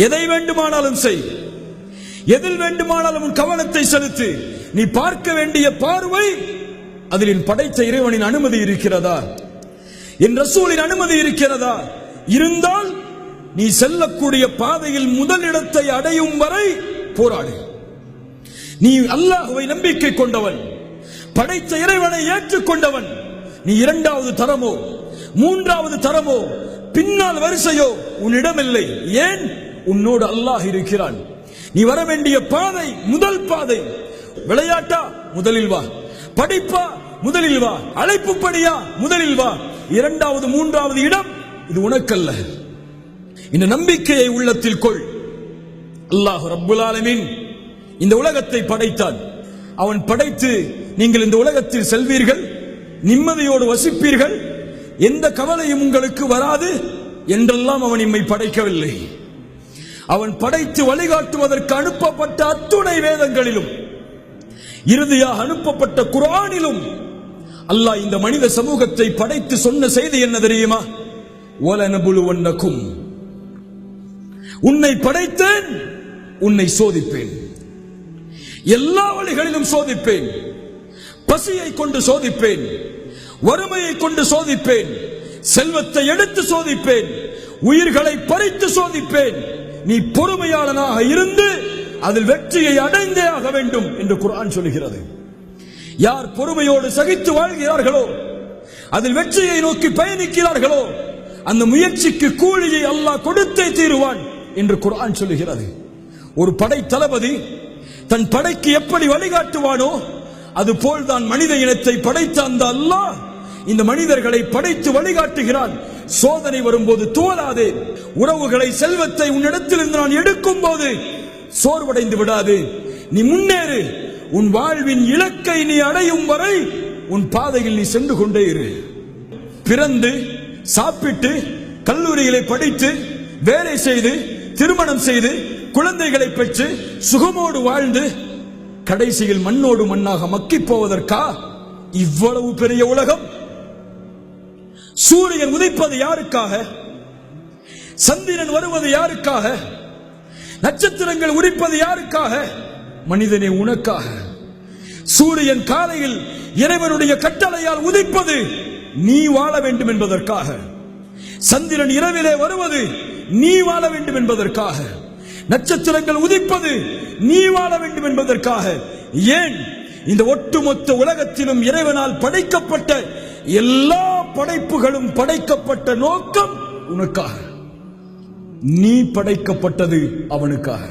எதை வேண்டுமானாலும் செய், எதில் வேண்டுமானாலும் உன் கவனத்தை செலுத்து. நீ பார்க்க வேண்டிய பார்வை அதில் என் படைத்த இறைவனின் அனுமதி இருக்கிறதா, என் ரசூலின் அனுமதி இருக்கிறதா? இருந்தால் நீ செல்லக்கூடிய பாதையில் முதலிடத்தை அடையும் வரை போராடு. நீ அல்லாஹ்வை நம்பிக்கை கொண்டவன், படைத்த இறைவனை ஏற்றுக்கொண்டவன். நீ இரண்டாவது தரமோ மூன்றாவது தரமோ பின்னால் வரிசையோ உன்னிடமில்லை. ஏன்? உன்னோடு அல்லாஹ் இருக்கிறான். நீ வர வேண்டிய பாதை முதல் பாதை. விளையாட்டா? முதலில் வா. படிப்பா? முதலில் வா. அழைப்பு படியா? முதலில் வா. இரண்டாவது மூன்றாவது இடம் இது உனக்கல்ல. இந்த நம்பிக்கையை உள்ளத்தில் கொள். அல்லாஹ் ரப்புல் ஆலமீன் இந்த உலகத்தை படைத்தான். அவன் படைத்து நீங்கள் இந்த உலகத்தில் செல்வீர்கள், நிம்மதியோடு வசிப்பீர்கள், எந்த கவலையும் உங்களுக்கு வராது என்றெல்லாம் அவன் நம்மை படைக்கவில்லை. அவன் படைத்து வழிகாட்டுவதற்கு அனுப்பப்பட்ட அத்துணை வேதங்களிலும் இறுதியாக அனுப்பப்பட்ட குர்ஆனிலும் அல்லாஹ் இந்த மனித சமூகத்தை படைத்து சொன்ன செய்தி என்ன தெரியுமா? வலனபுலுவன்னக்கும், உன்னை படைத்தேன், உன்னை சோதிப்பேன், எல்லா வழிகளிலும் சோதிப்பேன். பசியை கொண்டு சோதிப்பேன், வறுமையை கொண்டு சோதிப்பேன், செல்வத்தை எடுத்து சோதிப்பேன், உயிர்களை பறித்து சோதிப்பேன். நீ பொறுமையாளனாக இருந்து அதில் வெற்றியை அடைந்தே ஆக வேண்டும் என்று குர்ஆன் சொல்கிறது. யார் பொறுமையோடு சகித்து வாழ்கிறார்களோ, அதில் வெற்றியை நோக்கி பயணிக்கிறார்களோ, அந்த முயற்சிக்கு கூலியை அல்லாஹ் கொடுத்தே தீருவான் என்று குர்ஆன் சொல்கிறது. ஒரு படை தளபதி தன் படைக்கு எப்படி வழிகாட்டுவானோ அதுபோல்தான் மனித இனத்தை படைத்த அந்த அல்லாஹ் இந்த மனிதர்களை படைத்து வழிகாட்டுகிறான். சோதனை வரும்போது தோலாதே. உறவுகளை, செல்வத்தை உன்னிடத்தில் இருந்து நான் எடுக்கும் போது சோர்வடைந்து விடாது. நீ முன்னேறு. உன் வாழ்வின் இலக்கை நீ அடையும் வரை உன் பாதையில் நீ சென்று கொண்டே இரு. பிறந்து சாப்பிட்டு கல்லூரிகளை படித்து வேலை செய்து திருமணம் செய்து குழந்தைகளை பெற்று சுகமோடு வாழ்ந்து கடைசியில் மண்ணோடு மண்ணாக மக்கி போவதற்கா இவ்வளவு பெரிய உலகம்? சூரியன் உதிப்பது யாருக்காக? சந்திரன் வருவது யாருக்காக? நட்சத்திரங்கள் உதிப்பது யாருக்காக? மனிதனே, உனக்காக. சூரியன் காலையில் இறைவனுடைய கட்டளையால் உதிப்பது நீ வாழ வேண்டும் என்பதற்காக. சந்திரன் இரவிலே வருவது நீ வாழ வேண்டும் என்பதற்காக. நட்சத்திரங்கள் உதிப்பது நீ வாழ வேண்டும் என்பதற்காக. ஏன்? இந்த ஒட்டுமொத்த உலகத்திலும் இறைவனால் படைக்கப்பட்ட எல்லா படைப்புகளும் படைக்கப்பட்ட நோக்கம் உனக்காக. நீ படைக்கப்பட்டது அவனுக்காக.